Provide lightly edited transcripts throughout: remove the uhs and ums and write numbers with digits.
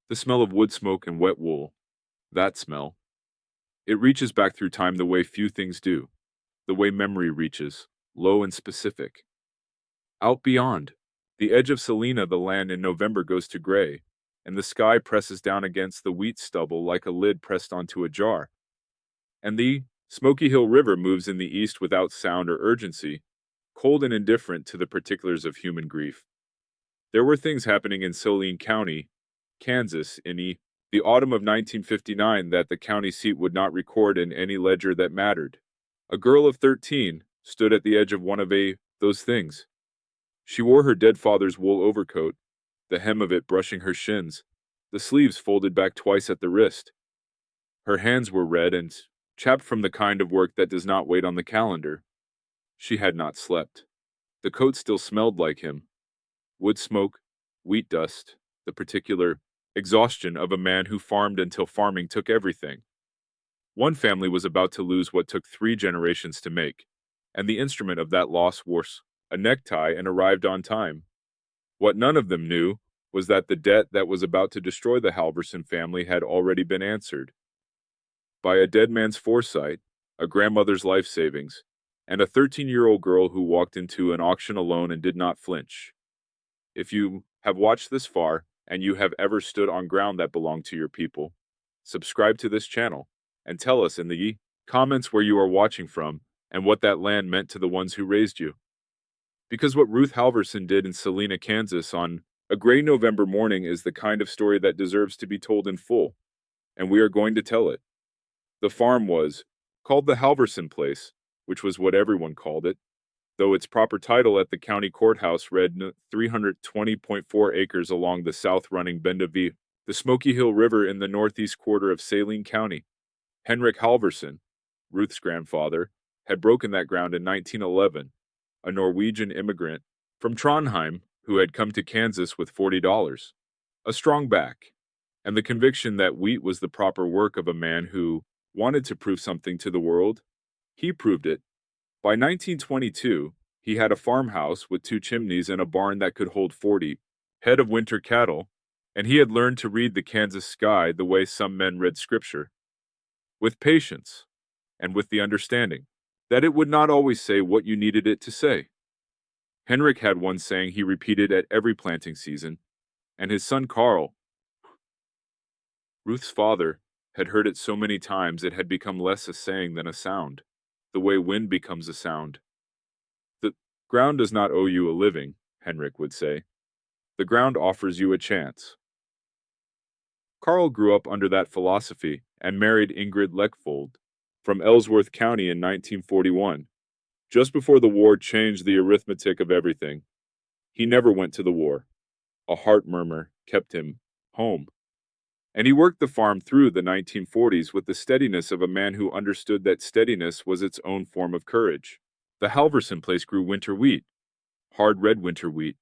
The smell of wood smoke and wet wool. That smell. It reaches back through time the way few things do. The way memory reaches, low and specific. Out beyond. The edge of Selena, the land in November goes to gray, and the sky presses down against the wheat stubble like a lid pressed onto a jar. And the Smoky Hill River moves in the east without sound or urgency, cold and indifferent to the particulars of human grief. There were things happening in Saline County, Kansas, in the autumn of 1959 that the county seat would not record in any ledger that mattered. A girl of 13 stood at the edge of one of those things. She wore her dead father's wool overcoat, the hem of it brushing her shins, the sleeves folded back twice at the wrist. Her hands were red and chapped from the kind of work that does not wait on the calendar. She had not slept. The coat still smelled like him. Wood smoke, wheat dust, the particular exhaustion of a man who farmed until farming took everything. One family was about to lose what took 3 generations to make, and the instrument of that loss wore a necktie and arrived on time. What none of them knew was that the debt that was about to destroy the Halverson family had already been answered. By a dead man's foresight, a grandmother's life savings, and a 13-year-old girl who walked into an auction alone and did not flinch. If you have watched this far, and you have ever stood on ground that belonged to your people, subscribe to this channel, and tell us in the comments where you are watching from, and what that land meant to the ones who raised you. Because what Ruth Halverson did in Salina, Kansas on a gray November morning is the kind of story that deserves to be told in full, and we are going to tell it. The farm was called the Halverson Place, which was what everyone called it, though its proper title at the county courthouse read 320.4 acres along the south-running bend of the Smoky Hill River in the northeast quarter of Saline County. Henrik Halverson, Ruth's grandfather, had broken that ground in 1911, a Norwegian immigrant from Trondheim who had come to Kansas with $40, a strong back, and the conviction that wheat was the proper work of a man who wanted to prove something to the world. He proved it. By 1922, he had a farmhouse with 2 chimneys and a barn that could hold 40 head of winter cattle, and he had learned to read the Kansas sky the way some men read scripture, with patience and with the understanding that it would not always say what you needed it to say. Henrik had one saying he repeated at every planting season, and his son Carl, Ruth's father, had heard it so many times it had become less a saying than a sound, the way wind becomes a sound. The ground does not owe you a living, Henrik would say. The ground offers you a chance. Carl grew up under that philosophy and married Ingrid Leckfold from Ellsworth County in 1941, just before the war changed the arithmetic of everything. He never went to the war. A heart murmur kept him home. And he worked the farm through the 1940s with the steadiness of a man who understood that steadiness was its own form of courage. The Halverson place grew winter wheat, hard red winter wheat,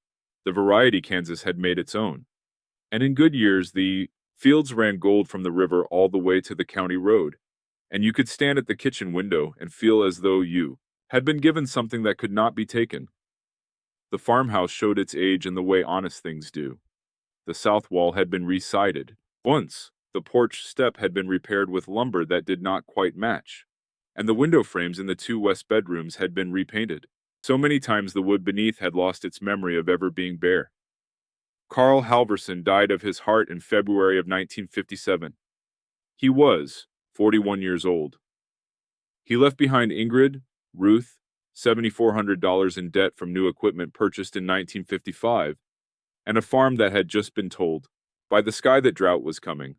the variety Kansas had made its own. And in good years, the fields ran gold from the river all the way to the county road, and you could stand at the kitchen window and feel as though you had been given something that could not be taken. The farmhouse showed its age in the way honest things do. The south wall had been re-sided. Once, the porch step had been repaired with lumber that did not quite match, and the window frames in the 2 west bedrooms had been repainted. So many times the wood beneath had lost its memory of ever being bare. Carl Halverson died of his heart in February of 1957. He was 41 years old. He left behind Ingrid, Ruth, $7,400 in debt from new equipment purchased in 1955, and a farm that had just been told by the sky that drought was coming.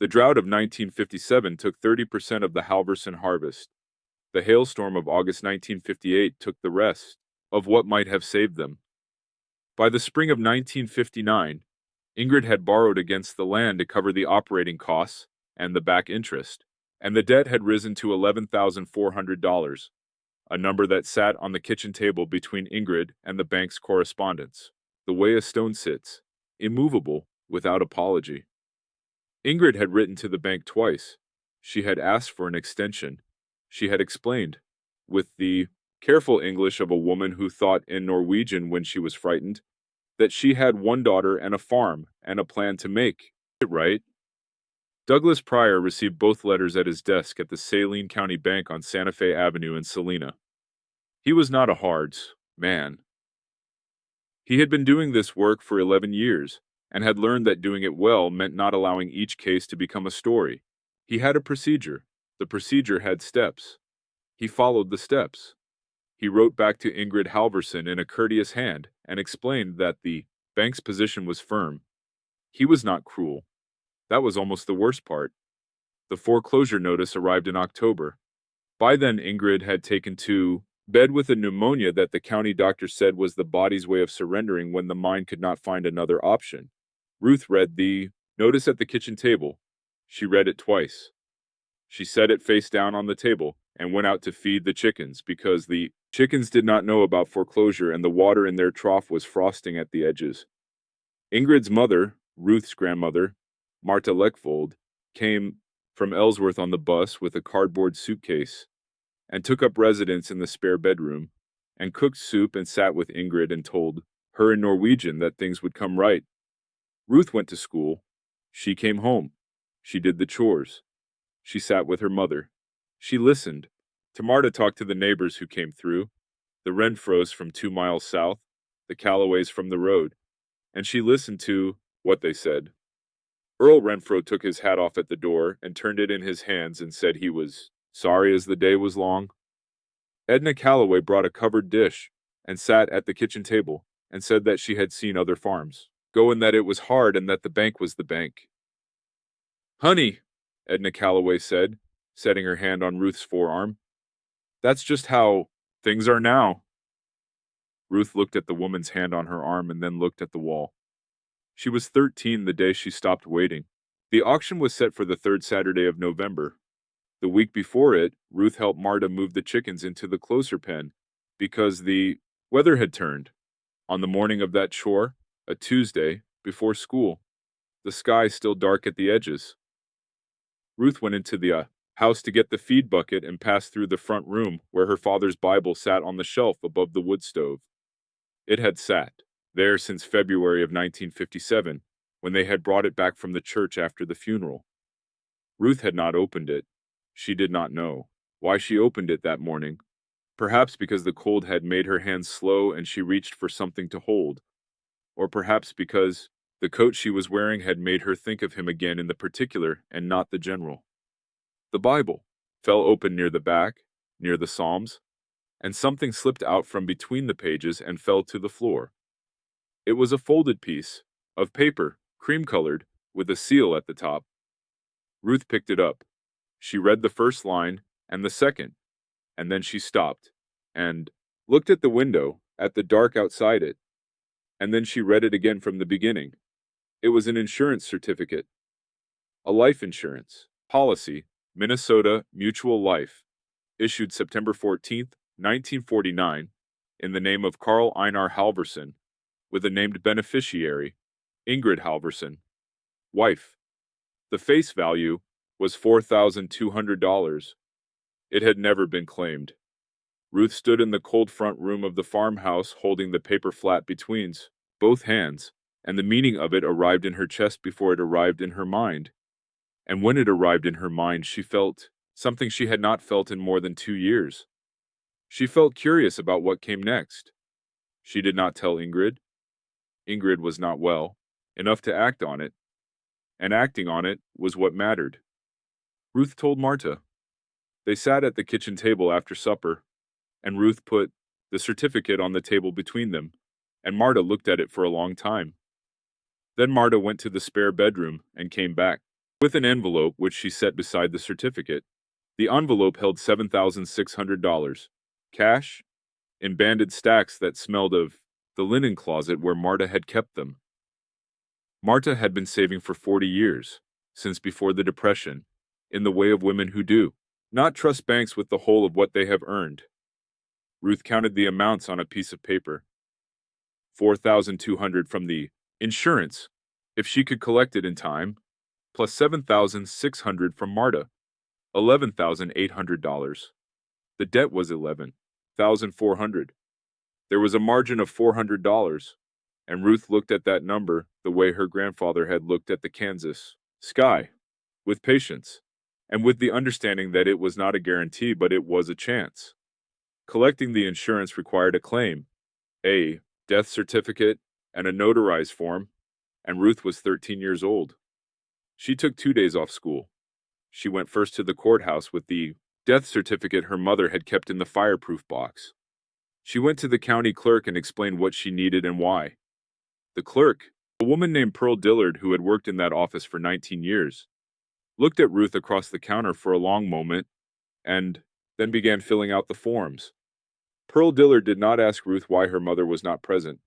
The drought of 1957 took 30% of the Halverson harvest. The hailstorm of August 1958 took the rest of what might have saved them. By the spring of 1959, Ingrid had borrowed against the land to cover the operating costs and the back interest, and the debt had risen to $11,400, a number that sat on the kitchen table between Ingrid and the bank's correspondence, the way a stone sits, immovable, without apology. Ingrid had written to the bank twice. She had asked for an extension. She had explained, with the careful English of a woman who thought in Norwegian when she was frightened, that she had 1 daughter and a farm and a plan to make Right? Douglas Pryor received both letters at his desk at the Saline County Bank on Santa Fe Avenue in Salina. He was not a hard man. He had been doing this work for 11 years and had learned that doing it well meant not allowing each case to become a story. He had a procedure. The procedure had steps. He followed the steps. He wrote back to Ingrid Halverson in a courteous hand and explained that the bank's position was firm. He was not cruel. That was almost the worst part. The foreclosure notice arrived in October. By then, Ingrid had taken to bed with a pneumonia that the county doctor said was the body's way of surrendering when the mind could not find another option. Ruth read the notice at the kitchen table. She read it twice. She set it face down on the table and went out to feed the chickens because the chickens did not know about foreclosure and the water in their trough was frosting at the edges. Ingrid's mother, Ruth's grandmother, Marta Leckvold, came from Ellsworth on the bus with a cardboard suitcase and took up residence in the spare bedroom and cooked soup and sat with Ingrid and told her in Norwegian that things would come right. Ruth went to school. She came home. She did the chores. She sat with her mother. She listened. Marta talked to the neighbors who came through, the Renfros from 2 miles south, the Callaways from the road, and she listened to what they said. Earl Renfro took his hat off at the door and turned it in his hands and said he was sorry as the day was long. Edna Calloway brought a covered dish and sat at the kitchen table and said that she had seen other farms go and that it was hard and that the bank was the bank. Honey, Edna Calloway said, setting her hand on Ruth's forearm. That's just how things are now. Ruth looked at the woman's hand on her arm and then looked at the wall. She was 13 the day she stopped waiting. The auction was set for the third Saturday of November. The week before it, Ruth helped Marta move the chickens into the closer pen because the weather had turned. On the morning of that chore, a Tuesday, before school, the sky still dark at the edges. Ruth went into the house to get the feed bucket and passed through the front room where her father's Bible sat on the shelf above the wood stove. It had sat there since February of 1957, when they had brought it back from the church after the funeral. Ruth had not opened it. She did not know why she opened it that morning. Perhaps because the cold had made her hands slow and she reached for something to hold. Or perhaps because the coat she was wearing had made her think of him again in the particular and not the general. The Bible fell open near the back, near the Psalms, and something slipped out from between the pages and fell to the floor. It was a folded piece of paper, cream-colored, with a seal at the top. Ruth picked it up. She read the first line and the second, and then she stopped and looked at the window, at the dark outside it, and then she read it again from the beginning. It was an insurance certificate. A life insurance policy, Minnesota Mutual Life, issued September 14th, 1949, in the name of Carl Einar Halverson, with a named beneficiary, Ingrid Halverson, wife. The face value was $4,200. It had never been claimed. Ruth stood in the cold front room of the farmhouse holding the paper flat between both hands, and the meaning of it arrived in her chest before it arrived in her mind. And when it arrived in her mind, she felt something she had not felt in more than 2 years. She felt curious about what came next. She did not tell Ingrid. Ingrid was not well enough to act on it, and acting on it was what mattered. Ruth told Marta. They sat at the kitchen table after supper, and Ruth put the certificate on the table between them, and Marta looked at it for a long time. Then Marta went to the spare bedroom and came back with an envelope which she set beside the certificate. The envelope held $7,600, cash, in banded stacks that smelled of the linen closet where Marta had kept them. Marta had been saving for 40 years, since before the Depression, in the way of women who do not trust banks with the whole of what they have earned. Ruth counted the amounts on a piece of paper. $4,200 from the insurance, if she could collect it in time, plus $7,600 from Marta, $11,800. The debt was $11,400. There was a margin of $400, And Ruth looked at that number the way her grandfather had looked at the Kansas sky, with patience, and with the understanding that it was not a guarantee, but it was a chance. Collecting the insurance required a claim, a death certificate, and a notarized form, and Ruth was 13 years old. She took 2 days off school. She went first to the courthouse with the death certificate her mother had kept in the fireproof box. She went to the county clerk and explained what she needed and why. The clerk, a woman named Pearl Dillard who had worked in that office for 19 years, looked at Ruth across the counter for a long moment and then began filling out the forms. Pearl Dillard did not ask Ruth why her mother was not present.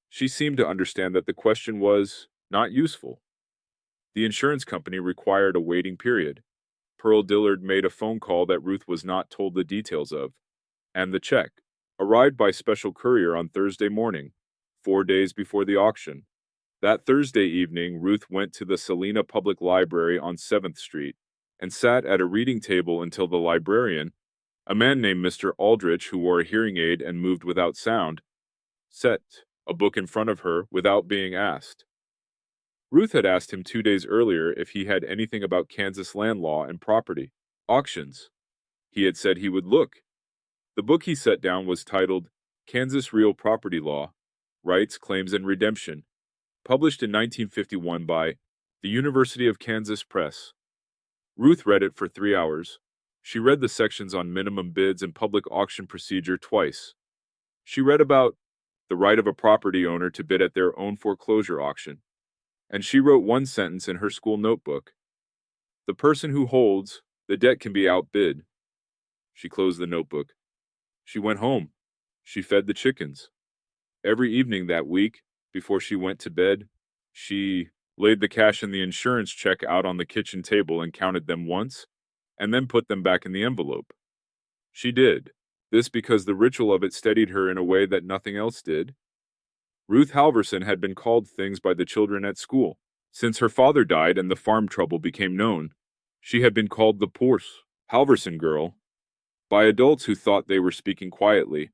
She seemed to understand that the question was not useful. The insurance company required a waiting period. Pearl Dillard made a phone call that Ruth was not told the details of, and the check arrived by special courier on Thursday morning, 4 days before the auction. That Thursday evening, Ruth went to the Salina Public Library on 7th Street and sat at a reading table until the librarian, a man named Mr. Aldrich who wore a hearing aid and moved without sound, set a book in front of her without being asked. Ruth had asked him 2 days earlier if he had anything about Kansas land law and property auctions. He had said he would look. The book he set down was titled Kansas Real Property Law, Rights, Claims, and Redemption, published in 1951 by the University of Kansas Press. Ruth read it for 3 hours. She read the sections on minimum bids and public auction procedure twice. She read about the right of a property owner to bid at their own foreclosure auction. And she wrote one sentence in her school notebook. The person who holds the debt can be outbid. She closed the notebook. She went home. She fed the chickens. Every evening that week, before she went to bed, she laid the cash in the insurance check out on the kitchen table and counted them once, and then put them back in the envelope. She did this because the ritual of it steadied her in a way that nothing else did. Ruth Halverson had been called things by the children at school. Since her father died and the farm trouble became known, she had been called the poor Halverson girl by adults who thought they were speaking quietly,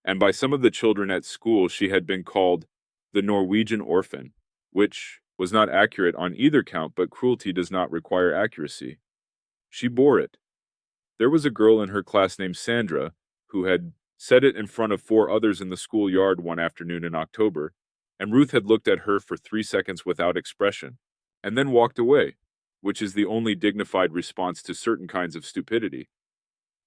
and by some of the children at school she had been called the Norwegian orphan, which was not accurate on either count, but cruelty does not require accuracy. She bore it. There was a girl in her class named Sandra who had said it in front of 4 others in the schoolyard one afternoon in October, and Ruth had looked at her for 3 seconds without expression, and then walked away, which is the only dignified response to certain kinds of stupidity.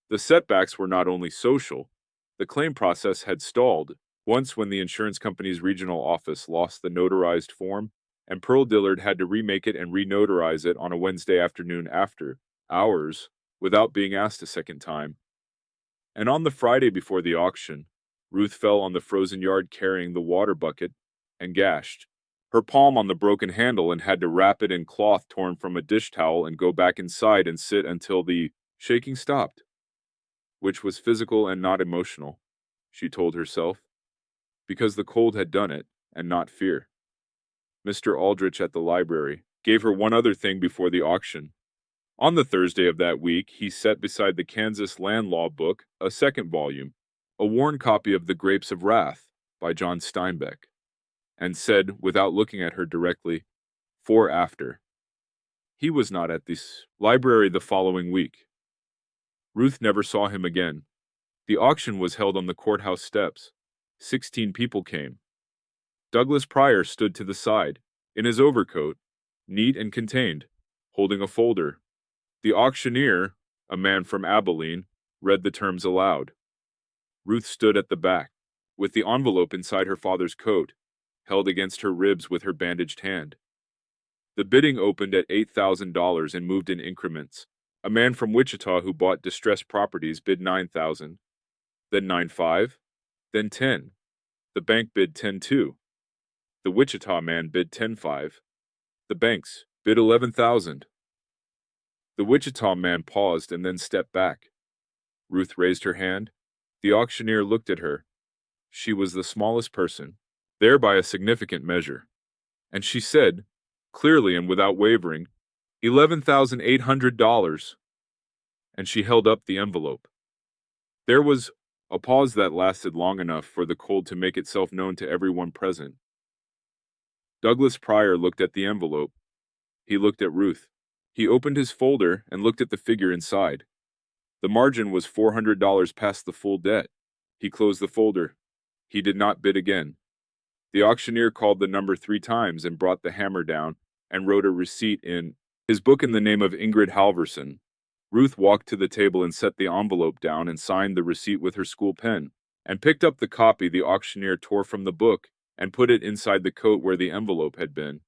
The setbacks were not only social. The claim process had stalled once when the insurance company's regional office lost the notarized form, and Pearl Dillard had to remake it and re-notarize it on a Wednesday afternoon after hours without being asked a second time. And on the Friday before the auction, Ruth fell on the frozen yard carrying the water bucket and gashed her palm on the broken handle and had to wrap it in cloth torn from a dish towel and go back inside and sit until the shaking stopped, which was physical and not emotional, she told herself, because the cold had done it and not fear. Mr. Aldrich at the library gave her one other thing before the auction. On the Thursday of that week, he set beside the Kansas Land Law book a second volume, a worn copy of The Grapes of Wrath by John Steinbeck, and said, without looking at her directly, "For after." He was not at this library the following week. Ruth never saw him again. The auction was held on the courthouse steps. 16 people came. Douglas Pryor stood to the side, in his overcoat, neat and contained, holding a folder. The auctioneer, a man from Abilene, read the terms aloud. Ruth stood at the back, with the envelope inside her father's coat, held against her ribs with her bandaged hand. The bidding opened at $8,000 and moved in increments. A man from Wichita who bought distressed properties bid $9,000, then $9,500, then $10,000. The bank bid $10,200. The Wichita man bid $10,500. The banks bid $11,000. The Wichita man paused and then stepped back. Ruth raised her hand. The auctioneer looked at her. She was the smallest person, there by a significant measure. And she said, clearly and without wavering, $11,800. And she held up the envelope. There was a pause that lasted long enough for the cold to make itself known to everyone present. Douglas Pryor looked at the envelope. He looked at Ruth. He opened his folder and looked at the figure inside. The margin was $400 past the full debt. He closed the folder. He did not bid again. The auctioneer called the number 3 times and brought the hammer down and wrote a receipt in his book in the name of Ingrid Halverson. Ruth walked to the table and set the envelope down and signed the receipt with her school pen, and picked up the copy the auctioneer tore from the book and put it inside the coat where the envelope had been.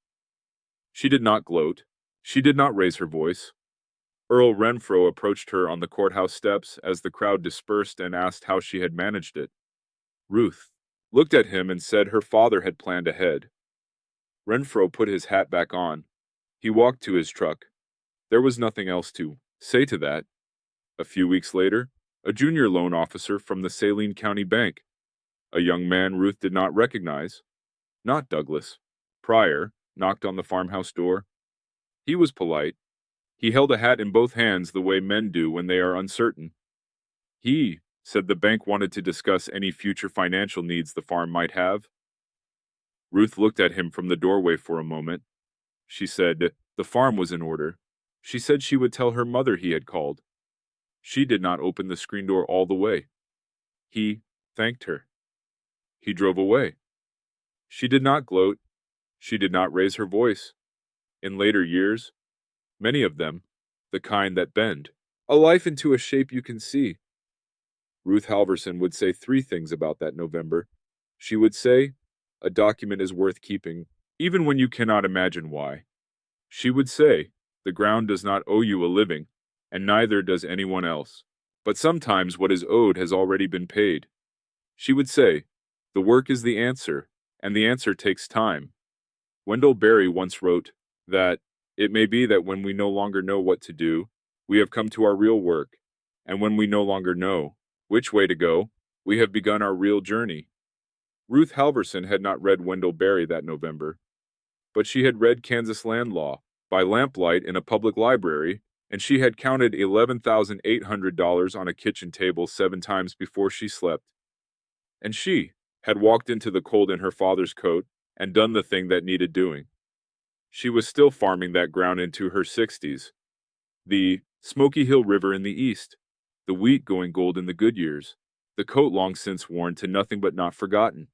She did not gloat. She did not raise her voice. Earl Renfro approached her on the courthouse steps as the crowd dispersed and asked how she had managed it. Ruth looked at him and said her father had planned ahead. Renfro put his hat back on. He walked to his truck. There was nothing else to say to that. A few weeks later, a junior loan officer from the Saline County Bank, a young man Ruth did not recognize, not Douglas Pryor, knocked on the farmhouse door. He was polite. He held a hat in both hands the way men do when they are uncertain. He said the bank wanted to discuss any future financial needs the farm might have. Ruth looked at him from the doorway for a moment. She said the farm was in order. She said she would tell her mother he had called. She did not open the screen door all the way. He thanked her. He drove away. She did not gloat. She did not raise her voice. In later years, many of them, the kind that bend a life into a shape you can see. Ruth Halverson would say 3 things about that November. She would say, a document is worth keeping, even when you cannot imagine why. She would say, the ground does not owe you a living, and neither does anyone else. But sometimes what is owed has already been paid. She would say, the work is the answer, and the answer takes time. Wendell Berry once wrote that it may be that when we no longer know what to do, we have come to our real work, and when we no longer know which way to go, we have begun our real journey. Ruth Halverson had not read Wendell Berry that November, but she had read Kansas Land Law by lamplight in a public library, and she had counted $11,800 on a kitchen table 7 times before she slept. And she had walked into the cold in her father's coat and done the thing that needed doing. She was still farming that ground into her 60s. The Smoky Hill River in the east, the wheat going gold in the good years, the coat long since worn to nothing but not forgotten.